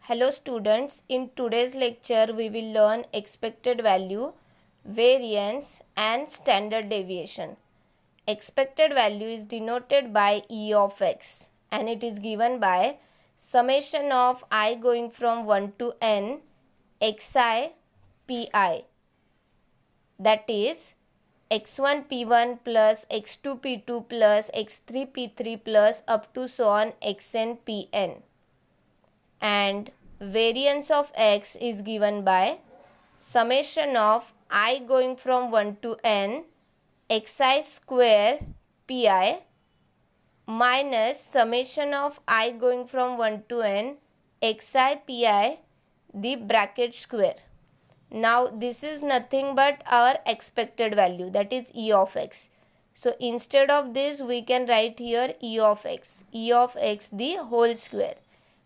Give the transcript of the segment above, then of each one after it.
Hello students, in today's lecture we will learn expected value, variance and standard deviation. Expected value is denoted by E of x and it is given by summation of I going from 1 to n xi pi, that is x1 p1 plus x2 p2 plus x3 p3 plus up to so on xn pn, and variance of x is given by summation of I going from 1 to n xi square pi minus summation of I going from 1 to n xi pi the bracket square. Now this is nothing but our expected value, that is E of x. So instead of this we can write here E of x the whole square.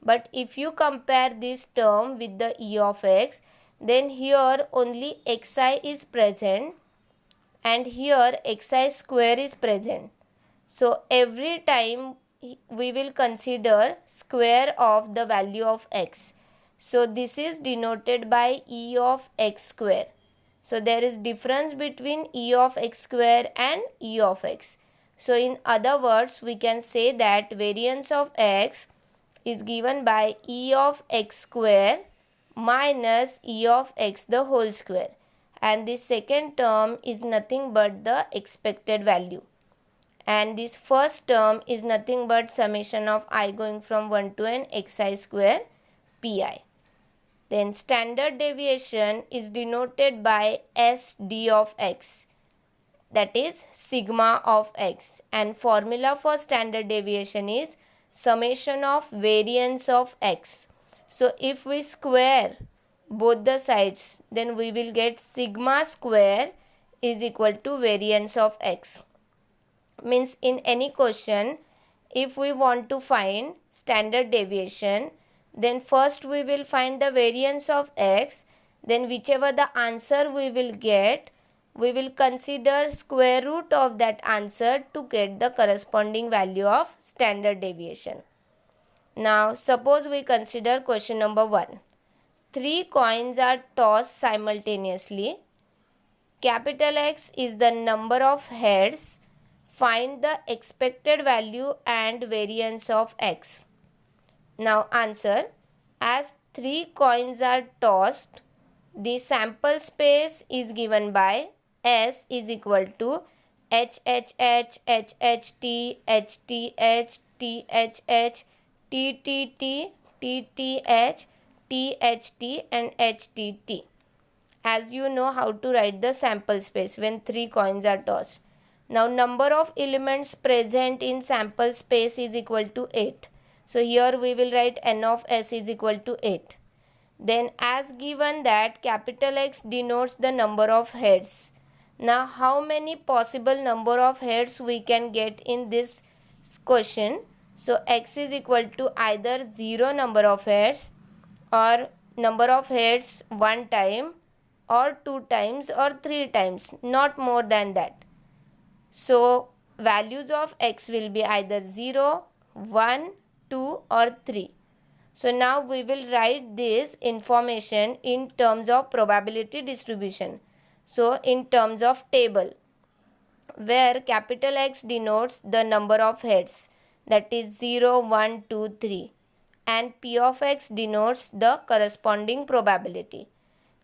But if you compare this term with the E of x, then here only xi is present and here xi square is present. So every time we will consider square of the value of x. So this is denoted by E of x square. So there is difference between E of x square and E of x. So in other words, we can say that variance of x is given by E of x square minus E of x the whole square, and this second term is nothing but the expected value, and this first term is nothing but summation of I going from 1 to n xi square pi. Then standard deviation is denoted by SD of x, that is sigma of x, and formula for standard deviation is summation of variance of x. So if we square both the sides, then we will get sigma square is equal to variance of x. Means in any question, if we want to find standard deviation, then first we will find the variance of x, then whichever the answer we will get, we will consider square root of that answer to get the corresponding value of standard deviation. Now suppose we consider question number 1. 3 coins are tossed simultaneously. Capital X is the number of heads. Find the expected value and variance of x. Now answer, as 3 coins are tossed, the sample space is given by S is equal to HHH, HHT, HTH, THH, TTT, TTH, THT and HTT. As you know how to write the sample space when 3 coins are tossed. Now number of elements present in sample space is equal to 8. So here we will write n of s is equal to 8. Then as given that capital X denotes the number of heads. Now how many possible number of heads we can get in this question? So x is equal to either 0 number of heads or number of heads 1 time or 2 times or 3 times, not more than that. So values of x will be either 0, 1, 2 or 3. So now we will write this information in terms of probability distribution. So in terms of table, where capital X denotes the number of heads, that is 0, 1, 2, 3, and P of x denotes the corresponding probability.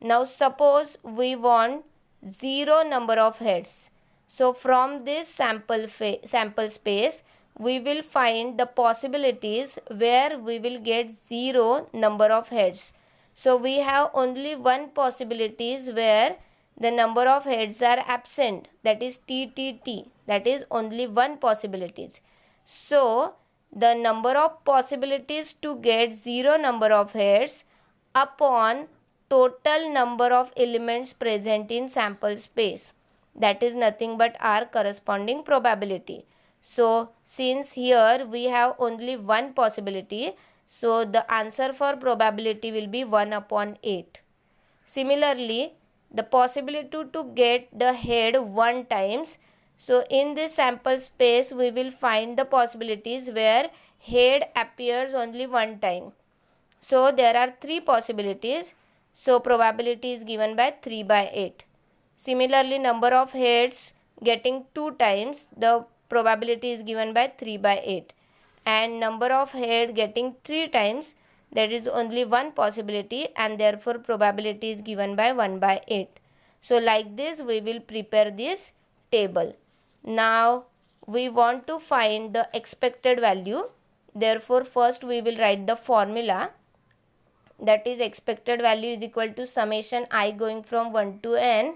Now suppose we want 0 number of heads. So from this sample space, we will find the possibilities where we will get 0 number of heads. So we have only one possibilities where the number of heads are absent, that is TTT, that is only one possibilities. So the number of possibilities to get 0 number of heads upon total number of elements present in sample space, that is nothing but our corresponding probability. So since here we have only one possibility, so the answer for probability will be 1 upon 8. Similarly, the possibility to get the head 1 times, so in this sample space we will find the possibilities where head appears only 1 time. So there are 3 possibilities. So probability is given by 3 by 8. Similarly, number of heads getting 2 times, the probability is given by 3 by 8. And number of head getting 3 times, there is only one possibility, and therefore probability is given by 1 by 8. So like this we will prepare this table. Now we want to find the expected value. Therefore first we will write the formula, that is expected value is equal to summation I going from 1 to n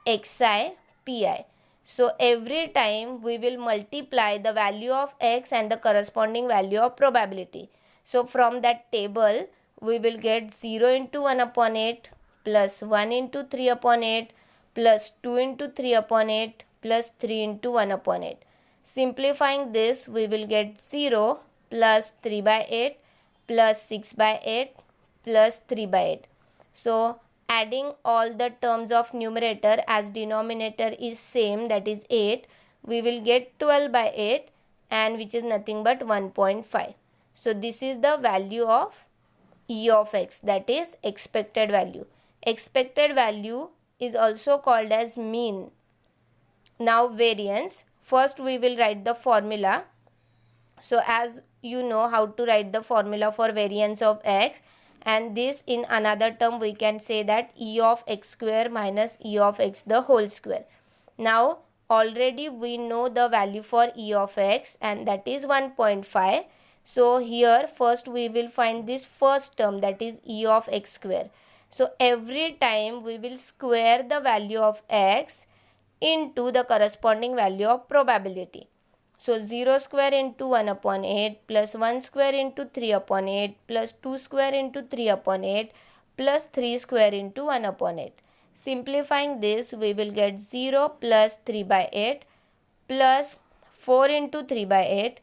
xi pi. So every time we will multiply the value of x and the corresponding value of probability. So from that table we will get 0 into 1 upon 8 plus 1 into 3 upon 8 plus 2 into 3 upon 8 plus 3 into 1 upon 8. Simplifying this, we will get 0 plus 3 by 8 plus 6 by 8 plus 3 by 8. So adding all the terms of numerator as denominator is same, that is 8, we will get 12 by 8, and which is nothing but 1.5. So this is the value of E of x, that is expected value. Expected value is also called as mean. Now variance, first we will write the formula. So as you know how to write the formula for variance of x, and this in another term we can say that E of x square minus E of x the whole square. Now already we know the value for E of x, and that is 1.5. So here first we will find this first term, that is E of x square. So every time we will square the value of x into the corresponding value of probability. So 0 square into 1 upon 8 plus 1 square into 3 upon 8 plus 2 square into 3 upon 8 plus 3 square into 1 upon 8. Simplifying this, we will get 0 plus 3 by 8 plus 4 into 3 by 8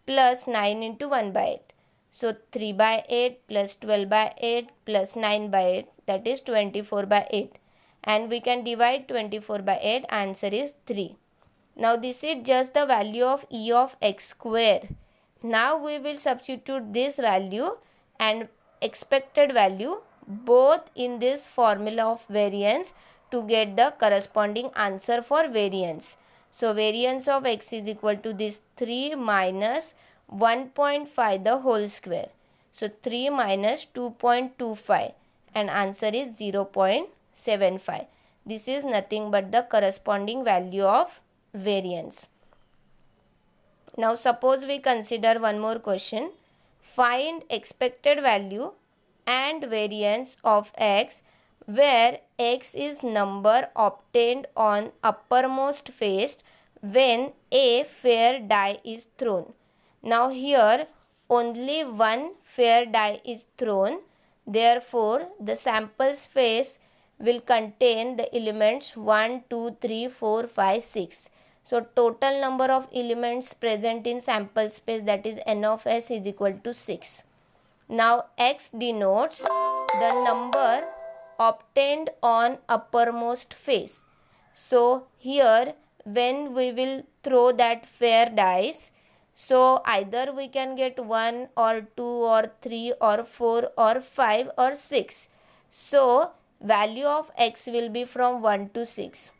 plus 9 into 1 by 8. So 3 by 8 plus 12 by 8 plus 9 by 8, that is 24 by 8. And we can divide 24 by 8, answer is 3. Now this is just the value of E of x square. Now we will substitute this value and expected value both in this formula of variance to get the corresponding answer for variance. So variance of x is equal to this 3 minus 1.5 the whole square. So 3 minus 2.25, and answer is 0.75. This is nothing but the corresponding value of variance. Now suppose we consider one more question. Find expected value and variance of x where x is number obtained on uppermost face when a fair die is thrown. Now here only one fair die is thrown, therefore the sample space will contain the elements 1, 2, 3, 4, 5, 6. So total number of elements present in sample space, that is n of s, is equal to 6. Now x denotes the number obtained on uppermost face. So here when we will throw that fair dice, so either we can get 1 or 2 or 3 or 4 or 5 or 6. So value of x will be from 1 to 6.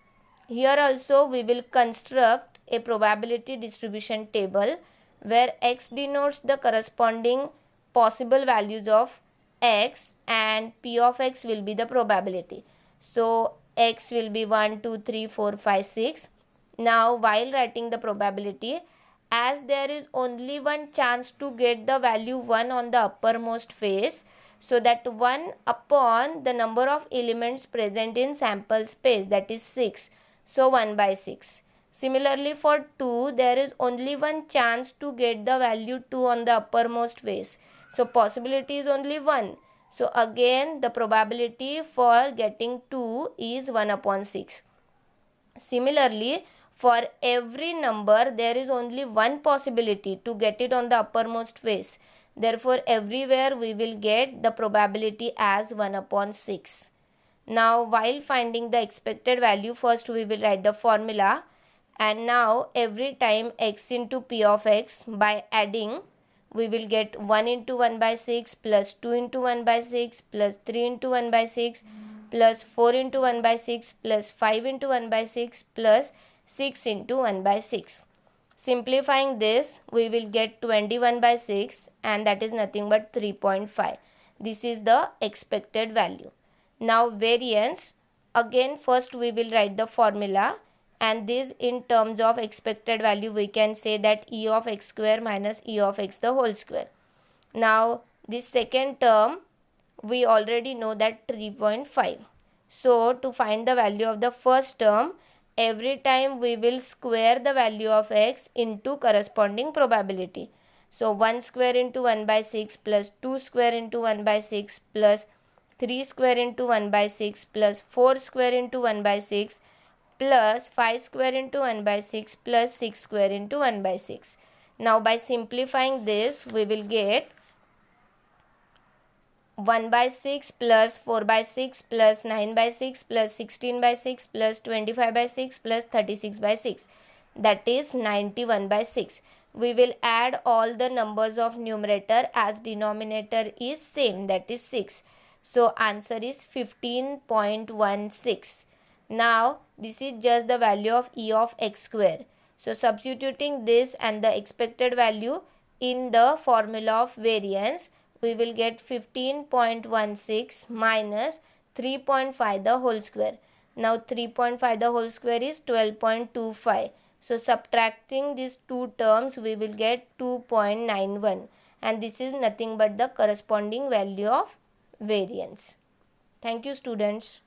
Here also we will construct a probability distribution table where x denotes the corresponding possible values of x and p of x will be the probability. So x will be 1, 2, 3, 4, 5, 6. Now while writing the probability, as there is only one chance to get the value 1 on the uppermost face, so that 1 upon the number of elements present in sample space, that is 6. So 1 by 6. Similarly for 2, there is only one chance to get the value 2 on the uppermost face. So possibility is only 1. So again the probability for getting 2 is 1 upon 6. Similarly, for every number there is only one possibility to get it on the uppermost face. Therefore everywhere we will get the probability as 1 upon 6. Now while finding the expected value, first we will write the formula, and now every time x into p of x by adding we will get 1 into 1 by 6 plus 2 into 1 by 6 plus 3 into 1 by 6 plus 4 into 1 by 6 plus 5 into 1 by 6 plus 6 into 1 by 6. Simplifying this, we will get 21 by 6 and that is nothing but 3.5. This is the expected value. Now variance, again first we will write the formula, and this in terms of expected value we can say that E of x square minus E of x the whole square. Now this second term we already know that 3.5. So to find the value of the first term, every time we will square the value of x into corresponding probability. So 1 square into 1 by 6 plus 2 square into 1 by 6 plus 3 square into 1 by 6 plus 4 square into 1 by 6 plus 5 square into 1 by 6 plus 6 square into 1 by 6. Now by simplifying this, we will get 1 by 6 plus 4 by 6 plus 9 by 6 plus 16 by 6 plus 25 by 6 plus 36 by 6. That is 91 by 6. We will add all the numbers of numerator as denominator is same, that is 6. So answer is 15.16. Now this is just the value of E of x square. So substituting this and the expected value in the formula of variance, we will get 15.16 minus 3.5 the whole square. Now 3.5 the whole square is 12.25. So subtracting these two terms, we will get 2.91, and this is nothing but the corresponding value of variance. Thank you, students.